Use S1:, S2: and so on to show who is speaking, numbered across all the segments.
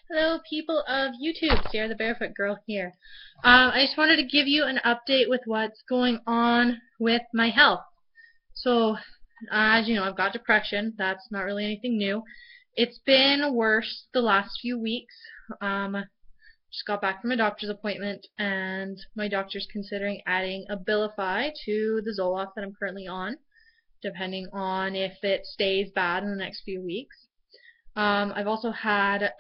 S1: Hello, people of YouTube. Sierra the Barefoot Girl here. I just wanted to give you an update with what's going on with my health. So, as you know, I've got depression. That's not really anything new. It's been worse the last few weeks. Just got back from a doctor's appointment, and my doctor's considering adding Abilify to the Zoloft that I'm currently on, depending on if it stays bad in the next few weeks. I've also had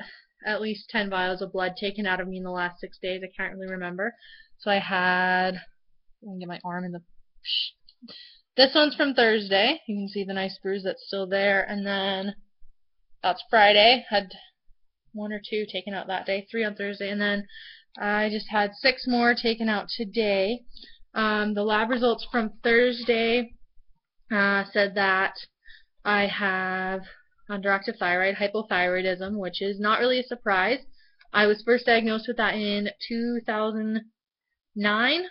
S1: at least 10 vials of blood taken out of me in the last 6 days. I can't really remember. So I had, let me get my arm in the, this one's from Thursday. You can see the nice bruise that's still there. And then that's Friday. Had one or two taken out that day, 3 on Thursday. And then I just had 6 more taken out today. The lab results from Thursday said that I have underactive thyroid, hypothyroidism, which is not really a surprise. I was first diagnosed with that in 2009,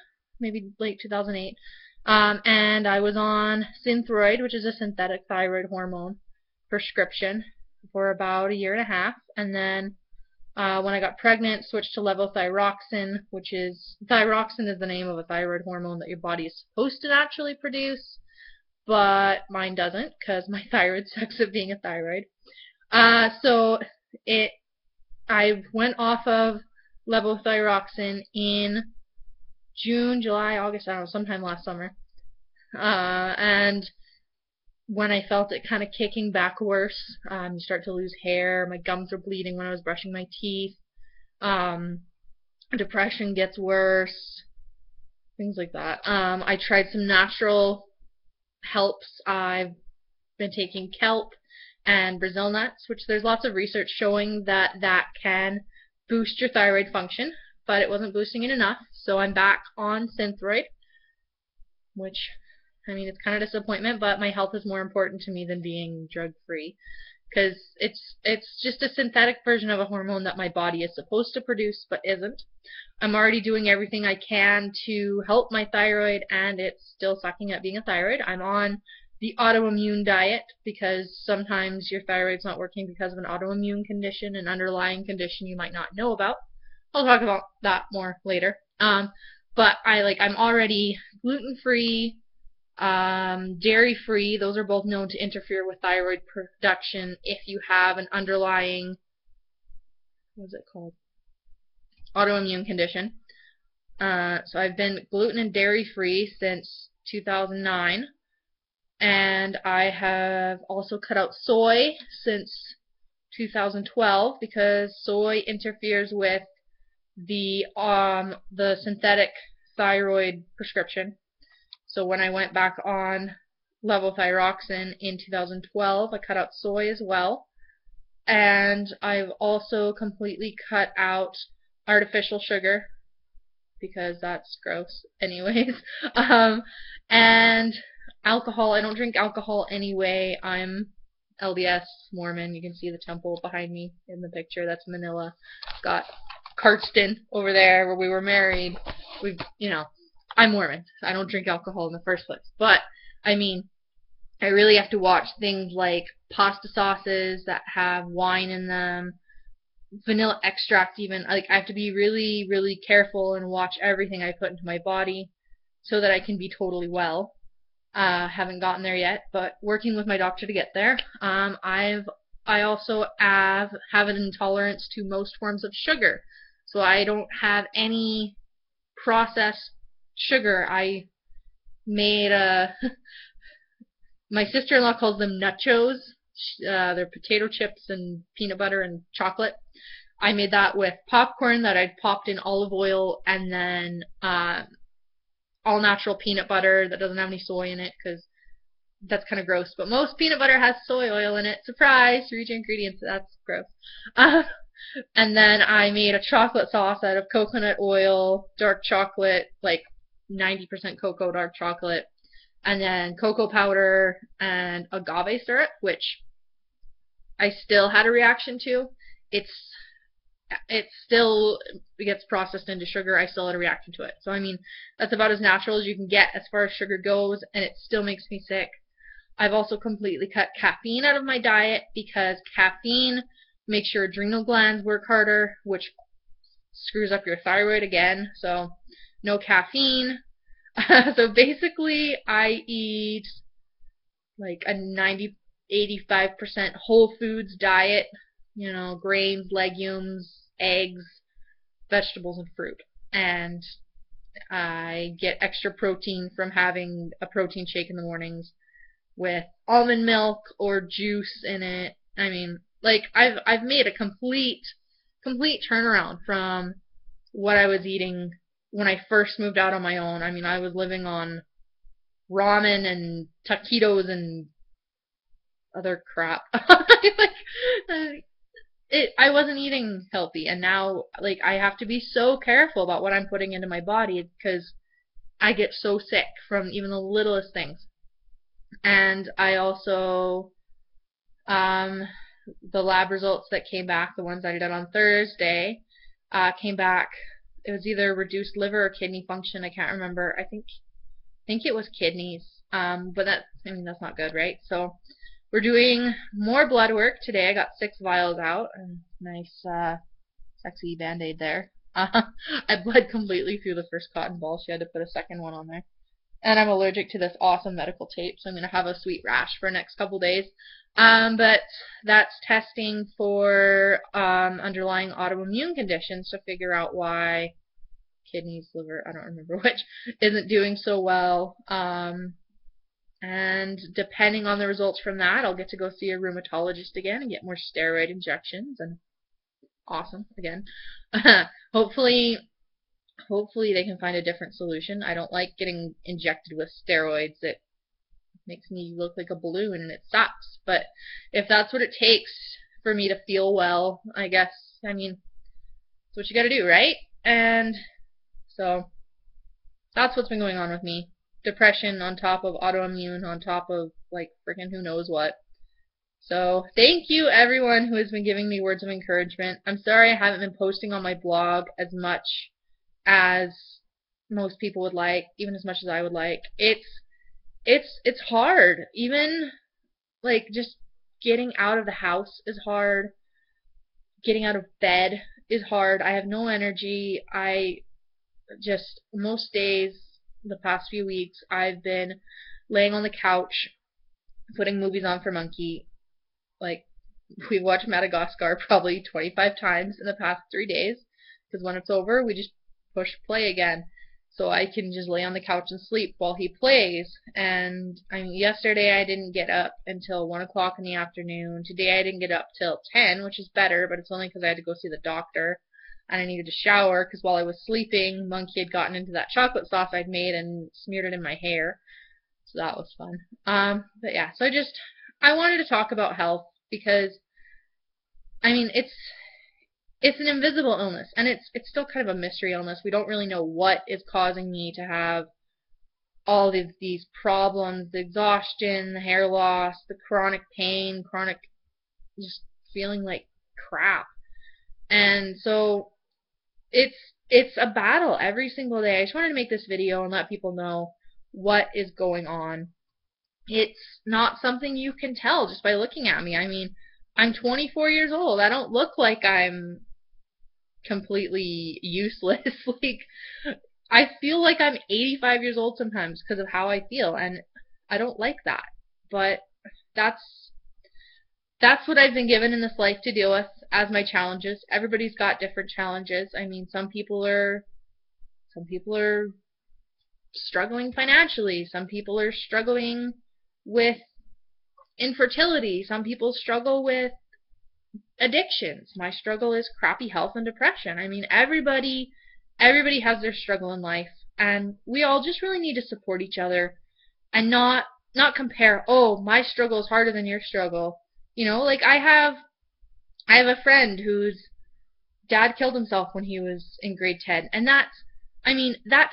S1: maybe late 2008, and I was on Synthroid, which is a synthetic thyroid hormone prescription, for about 1.5 years, and then when I got pregnant, switched to levothyroxine, which is, thyroxine is the name of a thyroid hormone that your body is supposed to naturally produce, but mine doesn't because my thyroid sucks at being a thyroid. So I went off of levothyroxine in June, July, August, I don't know, sometime last summer. And when I felt it kind of kicking back worse, you start to lose hair, my gums were bleeding when I was brushing my teeth, depression gets worse, things like that. I tried some natural helps. I've been taking kelp and Brazil nuts, which there's lots of research showing that that can boost your thyroid function, but it wasn't boosting it enough, so I'm back on Synthroid, which, I mean, it's kind of a disappointment, but my health is more important to me than being drug-free, because it's just a synthetic version of a hormone that my body is supposed to produce but isn't. I'm already doing everything I can to help my thyroid, and it's still sucking at being a thyroid. I'm on the autoimmune diet because sometimes your thyroid's not working because of an autoimmune condition, an underlying condition you might not know about. I'll talk about that more later. But I'm already gluten-free, dairy-free. Those are both known to interfere with thyroid production if you have an underlying, what is it called? Autoimmune condition. So I've been gluten and dairy free since 2009, and I have also cut out soy since 2012 because soy interferes with the synthetic thyroid prescription. So when I went back on levothyroxine in 2012, I cut out soy as well, and I've also completely cut out artificial sugar because that's gross anyways. And alcohol. I don't drink alcohol anyway. I'm LDS Mormon. You can see the temple behind me in the picture. That's Manila. Got Cardston over there where we were married. I'm Mormon. I don't drink alcohol in the first place. But, I mean, I really have to watch things like pasta sauces that have wine in them, vanilla extract even. I have to be really, really careful and watch everything I put into my body so that I can be totally well. Haven't gotten there yet, but working with my doctor to get there. I also have an intolerance to most forms of sugar, so I don't have any processed sugar. I made my sister-in-law calls them nachos. They're potato chips and peanut butter and chocolate. I made that with popcorn that I'd popped in olive oil and then all natural peanut butter that doesn't have any soy in it because that's kind of gross. But most peanut butter has soy oil in it. Surprise! Read your ingredients. That's gross. And then I made a chocolate sauce out of coconut oil, dark chocolate, like 90% cocoa dark chocolate, and then cocoa powder and agave syrup, which I still had a reaction to. It still gets processed into sugar. I still had a reaction to it. So, I mean, that's about as natural as you can get as far as sugar goes, and it still makes me sick. I've also completely cut caffeine out of my diet because caffeine Makes your adrenal glands work harder, which screws up your thyroid again. So no caffeine. So basically I eat like a 85% whole foods diet, you know, grains, legumes, eggs, vegetables, and fruit. And I get extra protein from having a protein shake in the mornings with almond milk or juice in it. I mean, like I've made a complete turnaround from what I was eating when I first moved out on my own. I mean, I was living on ramen and taquitos and other crap. I wasn't eating healthy, and now like I have to be so careful about what I'm putting into my body because I get so sick from even the littlest things. And I also the lab results that came back, the ones that I did on Thursday, came back. It was either reduced liver or kidney function. I can't remember. I think it was kidneys. But that's not good, right? So we're doing more blood work today. I got 6 vials out. Nice, sexy band-aid there. I bled completely through the first cotton ball. She had to put a second one on there. And I'm allergic to this awesome medical tape, so I'm going to have a sweet rash for the next couple days. But that's testing for underlying autoimmune conditions to figure out why kidneys, liver, I don't remember which, isn't doing so well. And depending on the results from that, I'll get to go see a rheumatologist again and get more steroid injections. And awesome, again. Hopefully they can find a different solution. I don't like getting injected with steroids. It makes me look like a balloon and it sucks. But if that's what it takes for me to feel well, I guess, I mean, that's what you gotta do, right? And so that's what's been going on with me. Depression on top of autoimmune on top of like freaking who knows what. So thank you everyone who has been giving me words of encouragement. I'm sorry I haven't been posting on my blog as much as most people would like, even as much as I would like. It's hard. Even like just getting out of the house is hard. Getting out of bed is hard. I have no energy. I just most days the past few weeks I've been laying on the couch putting movies on for Monkey. Like we've watched Madagascar probably 25 times in the past 3 days because when it's over we just push play again so I can just lay on the couch and sleep while he plays. And I mean, yesterday I didn't get up until 1 o'clock in the afternoon. Today I didn't get up till 10, which is better, but it's only because I had to go see the doctor and I needed to shower because while I was sleeping Monkey had gotten into that chocolate sauce I'd made and smeared it in my hair, so that was fun. But yeah, so I wanted to talk about health because I mean it's an invisible illness, and it's still kind of a mystery illness. We don't really know what is causing me to have all these problems, the exhaustion, the hair loss, the chronic pain, chronic just feeling like crap. And so it's a battle every single day. I just wanted to make this video and let people know what is going on. It's not something you can tell just by looking at me. I mean, I'm 24 years old. I don't look like I'm completely useless. Like, I feel like I'm 85 years old sometimes because of how I feel, and I don't like that. But that's what I've been given in this life to deal with as my challenges. Everybody's got different challenges. I mean, some people are struggling financially. Some people are struggling with infertility. Some people struggle with addictions. My struggle is crappy health and depression. I mean, everybody has their struggle in life, and we all just really need to support each other and not compare, oh, my struggle is harder than your struggle. You know, like I have a friend whose dad killed himself when he was in grade 10, and that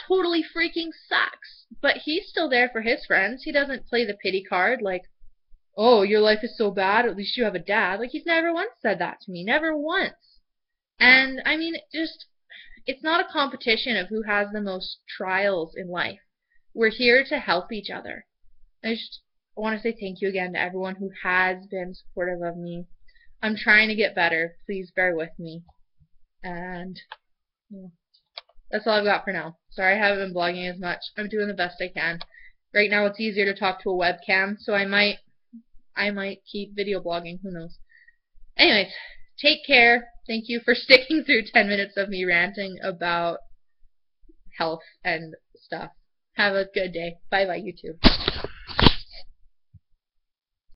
S1: totally freaking sucks. But he's still there for his friends. He doesn't play the pity card like, oh, your life is so bad, at least you have a dad. Like, he's never once said that to me. Never once. And, I mean, it's not a competition of who has the most trials in life. We're here to help each other. I want to say thank you again to everyone who has been supportive of me. I'm trying to get better. Please bear with me. And yeah, that's all I've got for now. Sorry I haven't been blogging as much. I'm doing the best I can. Right now it's easier to talk to a webcam, so I might keep video blogging. Who knows? Anyways, take care. Thank you for sticking through 10 minutes of me ranting about health and stuff. Have a good day. Bye bye, YouTube.